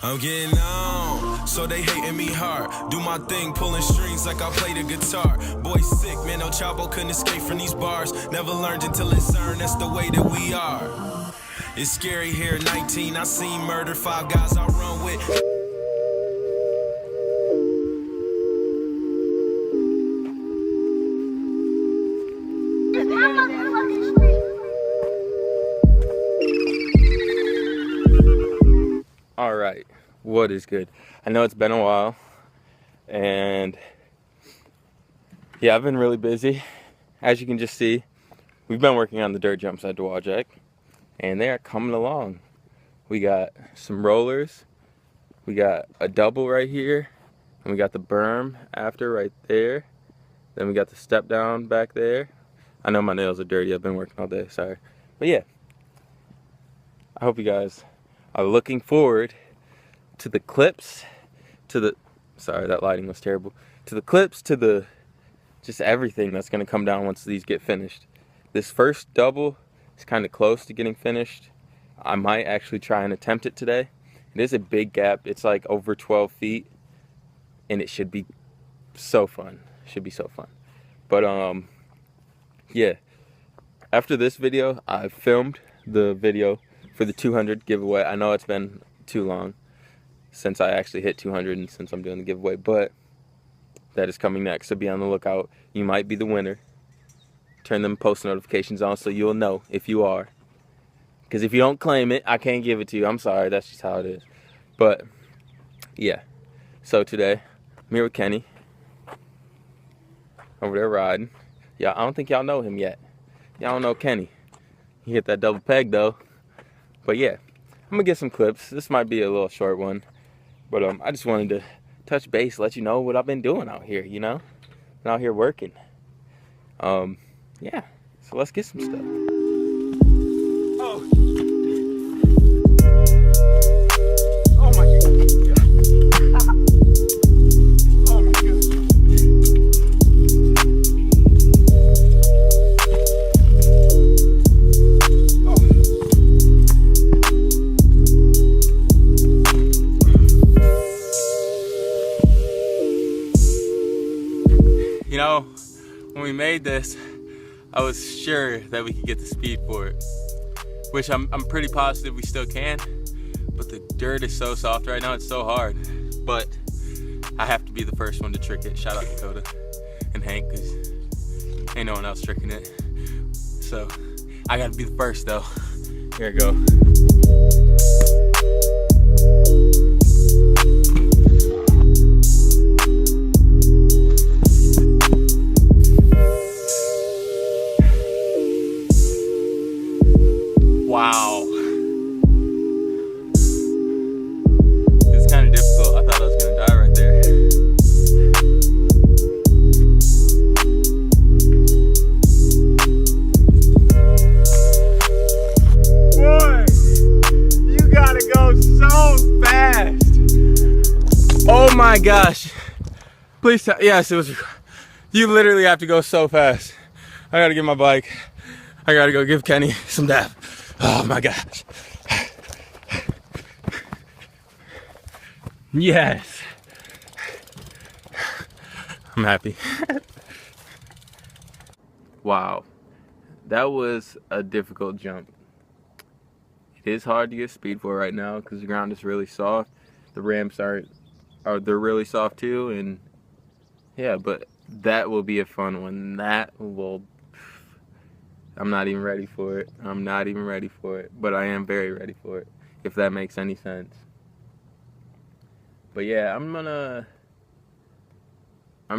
I'm getting on, so they hating me hard. Do my thing, pulling strings like I play the guitar. Boy sick, man, no Chavo couldn't escape from these bars. Never learned until it's earned, that's the way that we are. It's scary here, 19, I seen murder, 5 guys I run with. All right, what is good? I know it's been a while, and yeah, I've been really busy. As you can just see, we've been working on the dirt jumps at Dwajek, and they are coming along. We got some rollers, we got a double right here, and we got the berm after right there. Then we got the step down back there. I know my nails are dirty, I've been working all day, sorry. But yeah, I hope you guys are looking forward to the clips, to the, sorry, that lighting was terrible, to the clips, to the, just everything that's gonna come down once these get finished. This first double is kind of close to getting finished. I might actually try and attempt it today. It is a big gap, it's like over 12 feet, and it should be so fun, should be so fun. But yeah, after this video, I filmed the video for the 200 giveaway. I know it's been too long since I actually hit 200 and since I'm doing the giveaway, but that is coming next, so be on the lookout. You might be the winner. Turn them post notifications on so you'll know if you are. Because if you don't claim it, I can't give it to you. I'm sorry, that's just how it is. But yeah, so today, I'm here with Kenny. Over there riding. Yeah, I don't think y'all know him yet. Y'all don't know Kenny. He hit that double peg though. But yeah, I'm gonna get some clips. This might be a little short one, but I just wanted to touch base, let you know what I've been doing out here, you know? I'm out here working. Yeah, so let's get some stuff. Oh. Oh my God. Oh my God. You know, when we made this, I was sure that we could get the speed for it, which I'm pretty positive we still can, but the dirt is so soft right now, it's so hard. But I have to be the first one to trick it. Shout out Dakota and Hank, because ain't no one else tricking it. So I gotta be the first though. Here we go. Wow. It's kind of difficult. I thought I was going to die right there. Boy, you gotta go so fast. Oh my gosh. Please tell, yes, it was, you literally have to go so fast. I gotta get my bike. I gotta go give Kenny some dap. Oh my gosh. Yes. I'm happy. Wow. That was a difficult jump. It is hard to get speed for right now because the ground is really soft. The ramps they're really soft too, and yeah, but that will be a fun one. That will, I'm not even ready for it. I'm not even ready for it, but I am very ready for it, if that makes any sense. But yeah, I'm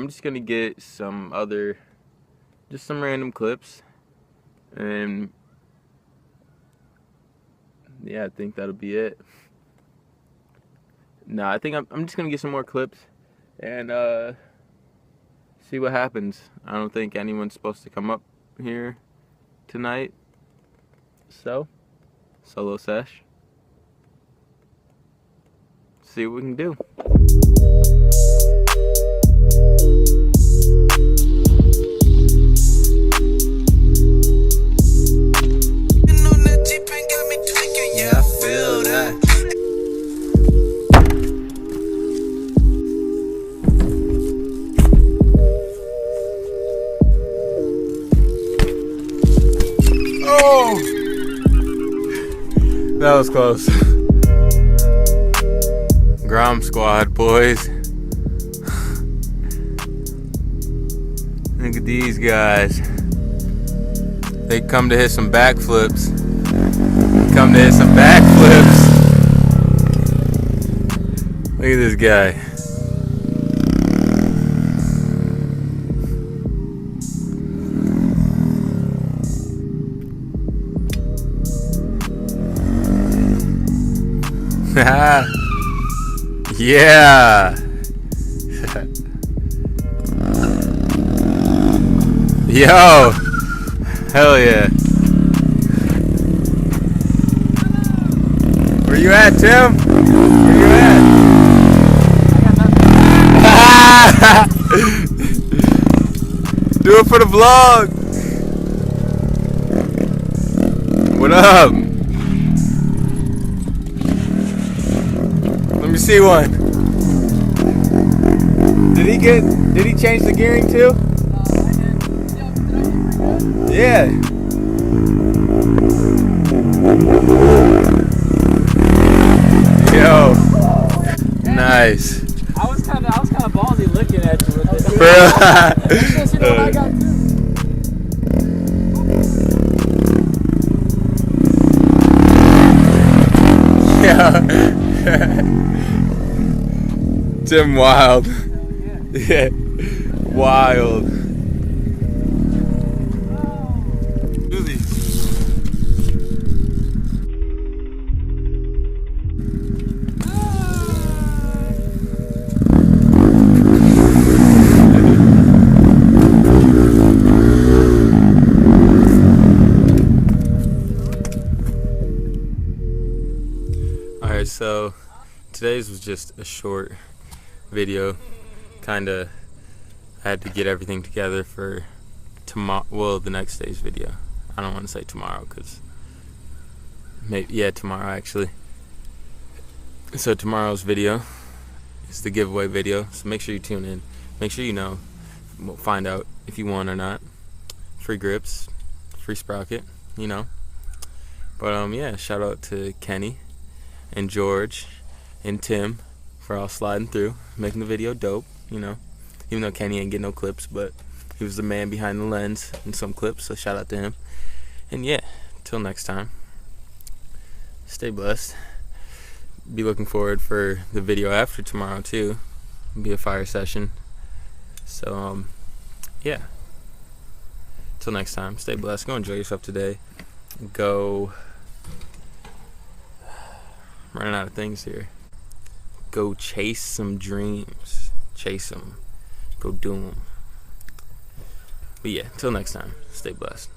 just gonna get some other, just some random clips, and yeah, I think that'll be it. No, I think I'm just gonna get some more clips and see what happens. I don't think anyone's supposed to come up here tonight, so solo sesh, see what we can do. was close. Grom squad, boys. Look at these guys. They come to hit some backflips. Look at this guy. Yeah. Yo. Hell yeah. Where you at, Tim? Where you at? Do it for the vlog. What up? Let me see one. Did he change the gearing too? Yeah. Yo. Nice. I was kind of ballsy looking at you with this. You know what I got too? Yeah. Tim wild. Yeah. Wild. Do these. Alright, so today's was just a short video. Kinda I had to get everything together for tomorrow, well, the next day's video. I don't want to say tomorrow because tomorrow actually. So tomorrow's video is the giveaway video, so make sure you tune in. Make sure you know. We'll find out if you won or not. Free grips, free sprocket, you know. But yeah, shout out to Kenny and George and Tim for all sliding through, making the video dope, you know. Even though Kenny ain't getting no clips, but he was the man behind the lens in some clips, so shout out to him. And yeah, till next time, stay blessed. Be looking forward for the video after tomorrow too. It'll be a fire session. So yeah. Till next time, stay blessed. Go enjoy yourself today. Go. I'm running out of things here. Go chase some dreams. Chase them. Go do them. But yeah, till next time, stay blessed.